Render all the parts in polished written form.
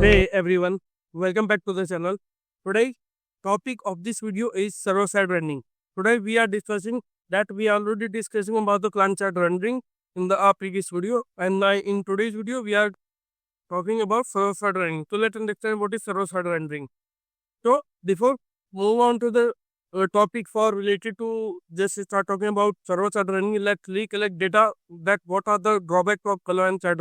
Hey everyone, welcome back to the channel. Today topic of this video is server-side rendering. Today we are discussing that we are already discussing about the client-side rendering in the previous video, and in today's video we are talking about server-side rendering. So let's understand what is server-side rendering. So before move on to the topic for related to just start talking about server-side rendering, let's recollect data that what are the drawbacks of client-side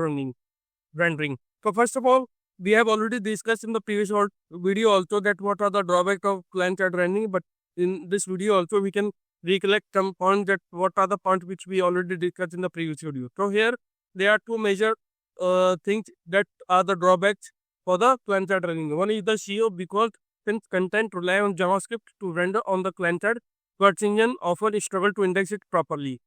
rendering. So first of all, we have already discussed in the previous video also that what are the drawbacks of client-side rendering, but in this video also we can recollect some points that what are the points which we already discussed in the previous video. So here there are two major things that are the drawbacks for the client-side rendering. One is the SEO, because since content rely on JavaScript to render on the client-side, search engine often struggle to index it properly.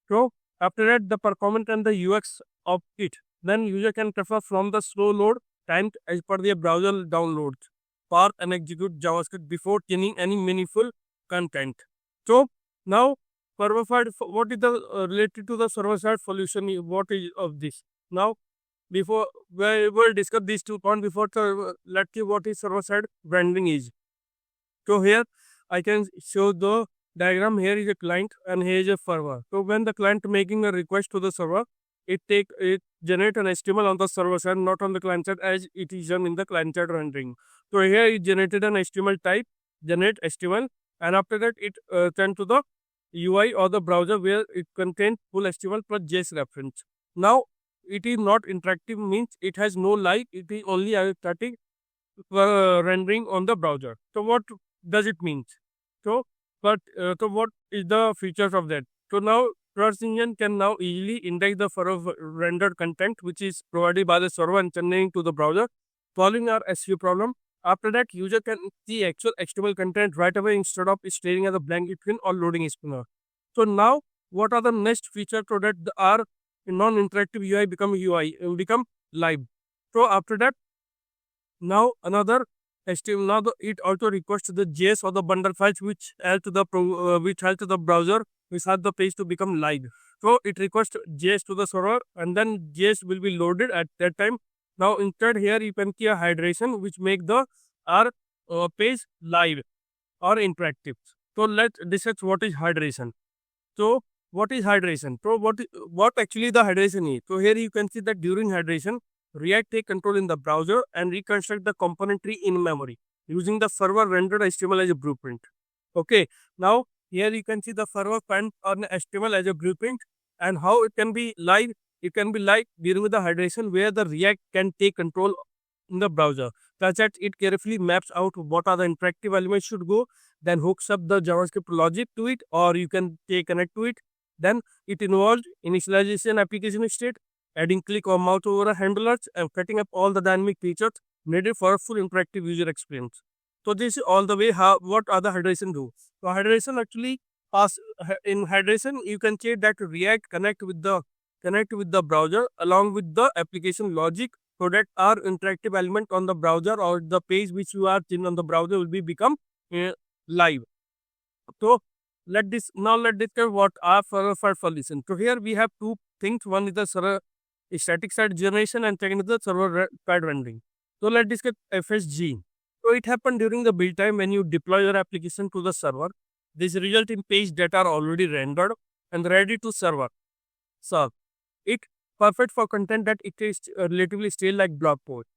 So after that, the performance and the UX of it, then user can prefer from the slow load timed as per their browser downloads, park and execute JavaScript before changing any meaningful content. So now server side, what is the related to the server side solution? What is of this? Now before we will discuss these 2 points before let's see what is server side rendering is. So here I can show the diagram. Here is a client and here is a server. So when the client making a request to the server, it generate an HTML on the server side, not on the client side, as it is done in the client side rendering. So here it generated an HTML type, generate HTML, and after that it sent to the UI or the browser where it contains full HTML plus JS reference. Now it is not interactive, means it has no live, it is only a static rendering on the browser. So what does it mean? So what is the features of that? So now search engine can now easily index the rendered content which is provided by the server and sending to the browser, solving our SEO problem. After that, user can see actual HTML content right away instead of staring at the blank screen or loading screen. So now, what are the next features so that our non-interactive UI become live? So after that, now another HTML, now it also requests the JS or the bundle files which help to the browser which has the page to become live. So it requests JS to the server and then JS will be loaded at that time. Now instead here you can see a hydration which make the our page live or interactive. So let's discuss what is hydration. So what is hydration? So what actually the hydration is? So here you can see that during hydration, React take control in the browser and reconstruct the component tree in memory using the server rendered HTML as a blueprint. Okay, now here you can see the server find on HTML as a blueprint and how it can be live. It can be live during the hydration where the React can take control in the browser, such that it carefully maps out what are the interactive elements should go, then hooks up the JavaScript logic to it, or you can connect to it. Then it involves initialization application state, adding click or mouse over handlers, and setting up all the dynamic features needed for a full interactive user experience. So this is all the way what other hydration do. So hydration actually in hydration you can say that React connect with the browser along with the application logic so that our interactive element on the browser or the page which you are seeing on the browser will become live. So let discuss what are server solution. So here we have two things. One is the server static side generation and second is the server side rendering. So let's discuss FSG. So it happened during the build time when you deploy your application to the server. This result in page that are already rendered and ready to serve. It perfect for content that it is relatively stale like blog post.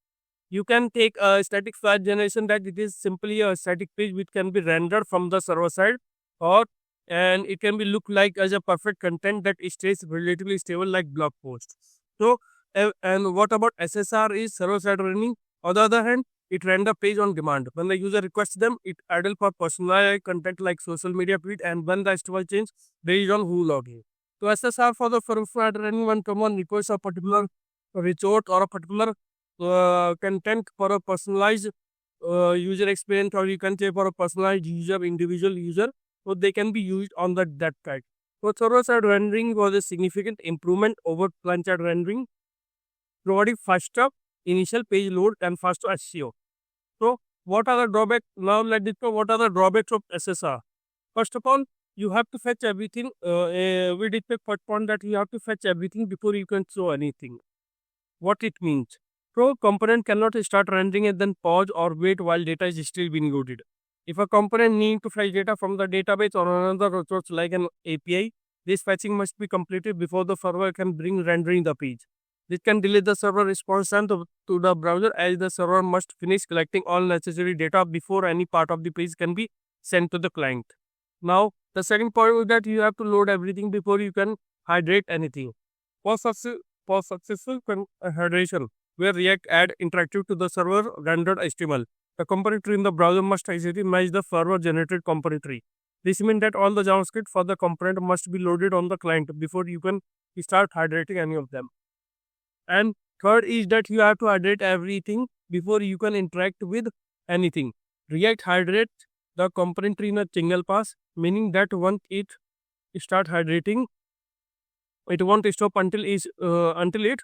You can take a static file generation that it is simply a static page which can be rendered from the server side, and it can be look like as a perfect content that stays relatively stable like blog post. So and what about SSR is server side rendering? On the other hand, it render page on demand. When the user requests them, it idle for personalized content like social media feed, and when the HTML change based on who log in. So SSR for the server side rendering, when someone requests a particular resort or a particular content for a personalized user experience, or you can say for a personalized individual user, so they can be used on that side. So server-side rendering was a significant improvement over client-side rendering, providing faster initial page load and faster SEO. So what are the drawbacks? Now let's discuss what are the drawbacks of SSR. First of all, you have to fetch everything. We discussed first point that you have to fetch everything before you can show anything. What it means? So component cannot start rendering and then pause or wait while data is still being loaded. If a component needs to fetch data from the database or another resource like an API, this fetching must be completed before the server can bring rendering the page. This can delay the server response time to the browser, as the server must finish collecting all necessary data before any part of the page can be sent to the client. Now, the second point is that you have to load everything before you can hydrate anything. For successful hydration, where React add interactive to the server rendered HTML, the component tree in the browser must exactly match the server generated component tree. This means that all the JavaScript for the component must be loaded on the client before you can start hydrating any of them. And third is that you have to hydrate everything before you can interact with anything. React hydrates the component tree in a single pass, meaning that once it start hydrating, it won't stop until it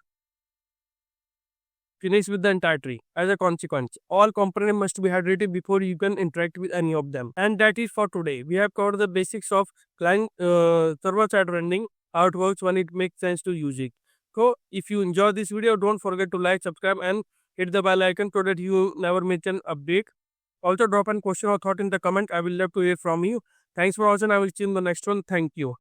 finish with the entire tree. As a consequence, all components must be hydrated before you can interact with any of them. And that is for today. We have covered the basics of client server-side rendering, how it works, when it makes sense to use it. So if you enjoy this video, don't forget to like, subscribe and hit the bell icon so that you never miss an update. Also drop a question or thought in the comment. I will love to hear from you. Thanks for watching. I will see you in the next one. Thank you.